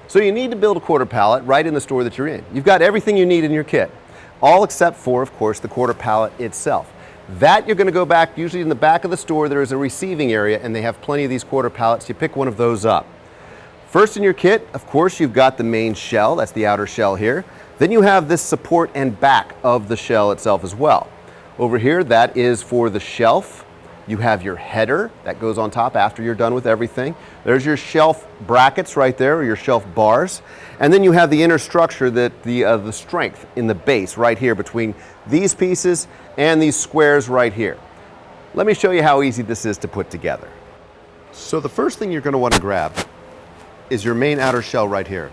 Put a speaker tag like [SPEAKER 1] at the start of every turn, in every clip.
[SPEAKER 1] So you need to build a quarter pallet right in the store that you're in. You've got everything you need in your kit, all except for, of course, the quarter pallet itself. That you're going to go back, usually in the back of the store there is a receiving area and they have plenty of these quarter pallets. You pick one of those up. First in your kit, of course, you've got the main shell, that's the outer shell here. Then you have this support and back of the shell itself as well. Over here, that is for the shelf. You have your header that goes on top after you're done with everything. There's your shelf brackets right there, or your shelf bars. And then you have the inner structure, that the strength in the base right here between these pieces and these squares right here. Let me show you how easy this is to put together. So the first thing you're going to want to grab is your main outer shell right here.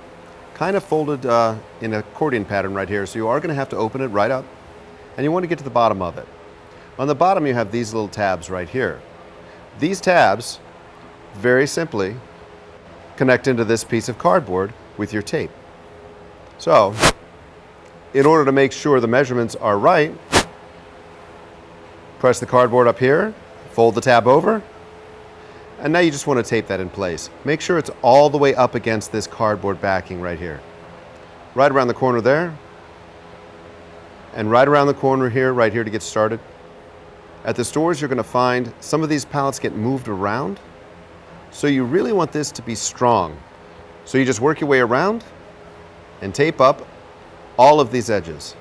[SPEAKER 1] Kind of folded in an accordion pattern right here, so you are going to have to open it right up. And you want to get to the bottom of it. On the bottom you have these little tabs right here. These tabs, very simply, connect into this piece of cardboard with your tape. So, in order to make sure the measurements are right, press the cardboard up here, fold the tab over, and now you just want to tape that in place. Make sure it's all the way up against this cardboard backing right here. Right around the corner there, and right around the corner here, right here to get started. At the stores, you're going to find some of these pallets get moved around. So you really want this to be strong. So you just work your way around and tape up all of these edges.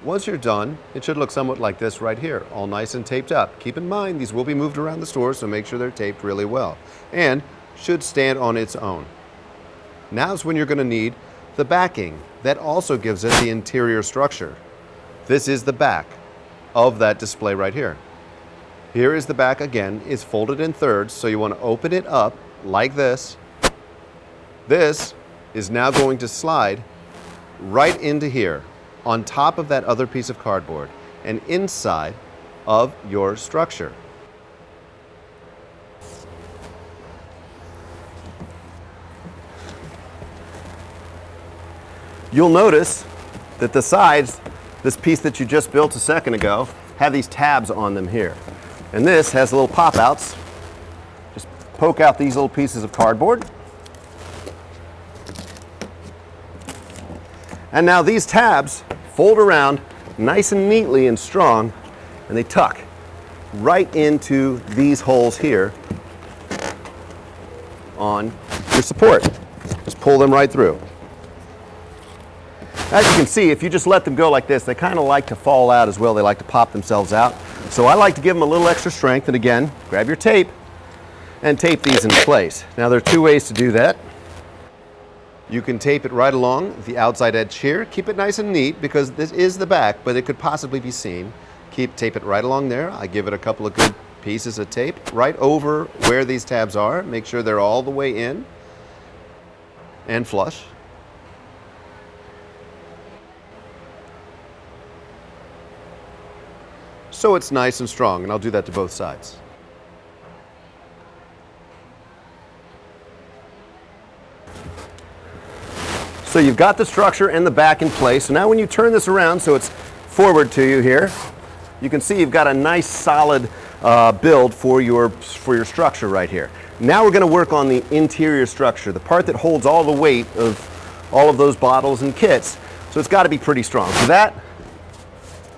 [SPEAKER 1] Once you're done, it should look somewhat like this right here, all nice and taped up. Keep in mind, these will be moved around the store, so make sure they're taped really well. And should stand on its own. Now's when you're going to need the backing. That also gives it the interior structure. This is the back of that display right here. Here is the back again. It's folded in thirds, so you want to open it up like this. This is now going to slide right into here on top of that other piece of cardboard and inside of your structure. You'll notice that the sides, this piece that you just built a second ago, have these tabs on them here. And this has little pop-outs. Just poke out these little pieces of cardboard. And now these tabs fold around nice and neatly and strong, and they tuck right into these holes here on your support. Just pull them right through. As you can see, if you just let them go like this, they kind of like to fall out as well. They like to pop themselves out. So I like to give them a little extra strength. And again, grab your tape and tape these in place. Now there are two ways to do that. You can tape it right along the outside edge here. Keep it nice and neat because this is the back, but it could possibly be seen. Tape it right along there. I give it a couple of good pieces of tape right over where these tabs are. Make sure they're all the way in and flush. So it's nice and strong, and I'll do that to both sides. So you've got the structure and the back in place. So now when you turn this around so it's forward to you here, you can see you've got a nice solid build for your structure right here. Now we're going to work on the interior structure, the part that holds all the weight of all of those bottles and kits. So it's got to be pretty strong. So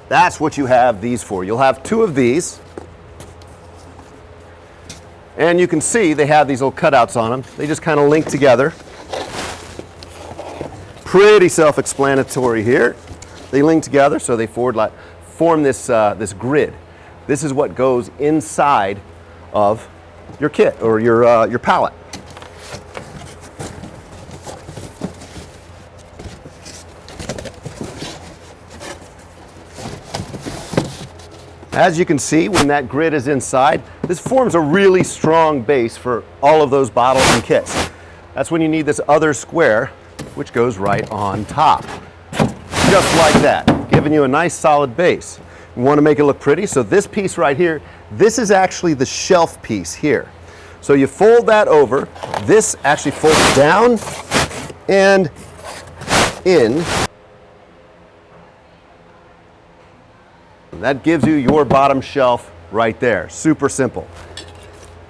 [SPEAKER 1] that's what you have these for. You'll have two of these. And you can see they have these little cutouts on them. They just kind of link together. Pretty self-explanatory here. They link together so they form this, this grid. This is what goes inside of your kit or your pallet. As you can see, when that grid is inside, this forms a really strong base for all of those bottles and kits. That's when you need this other square, which goes right on top. Just like that, giving you a nice solid base. You want to make it look pretty, so this piece right here, this is actually the shelf piece here. So you fold that over, this actually folds down and in. That gives you your bottom shelf right there. Super simple.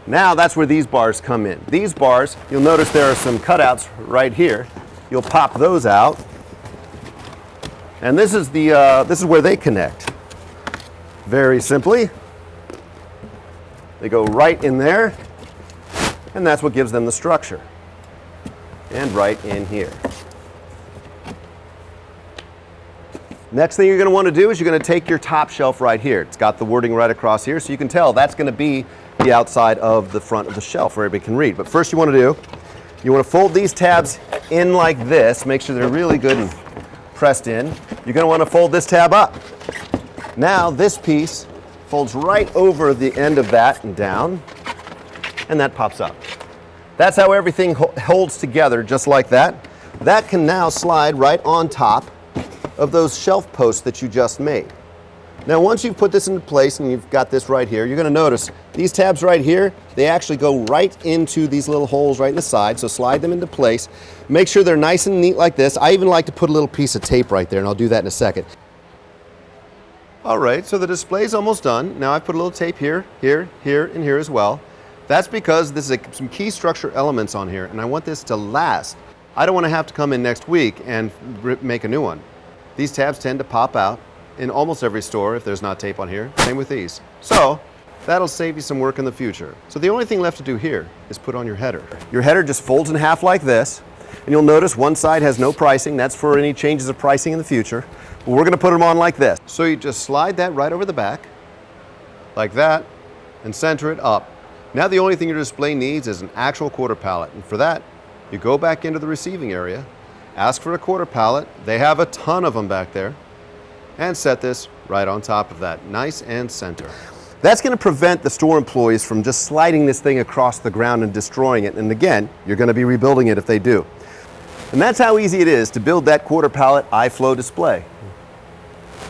[SPEAKER 1] Now that's where these bars come in. These bars, you'll notice there are some cutouts right here. You'll pop those out, and this is where they connect. Very simply, they go right in there, and that's what gives them the structure. And right in here. Next thing you're going to want to do is you're going to take your top shelf right here. It's got the wording right across here, so you can tell that's going to be the outside of the front of the shelf where everybody can read. But first you want to fold these tabs in like this. Make sure they're really good and pressed in. You're going to want to fold this tab up. Now this piece folds right over the end of that and down, and that pops up. That's how everything holds together, just like that. That can now slide right on top of those shelf posts that you just made. Now once you've put this into place and you've got this right here, you're going to notice these tabs right here, they actually go right into these little holes right in the side, so slide them into place. Make sure they're nice and neat like this. I even like to put a little piece of tape right there, and I'll do that in a second. All right, so the display's almost done. Now I've put a little tape here, here, here, and here as well. That's because this is some key structure elements on here, and I want this to last. I don't want to have to come in next week and make a new one. These tabs tend to pop out in almost every store if there's not tape on here. Same with these. So that'll save you some work in the future. So the only thing left to do here is put on your header. Your header just folds in half like this, and you'll notice one side has no pricing. That's for any changes of pricing in the future. But we're going to put them on like this. So you just slide that right over the back, like that, and center it up. Now the only thing your display needs is an actual quarter pallet, and for that, you go back into the receiving area, ask for a quarter pallet. They have a ton of them back there, and set this right on top of that, nice and center. That's going to prevent the store employees from just sliding this thing across the ground and destroying it, and again, you're going to be rebuilding it if they do. And that's how easy it is to build that quarter pallet iFlow display.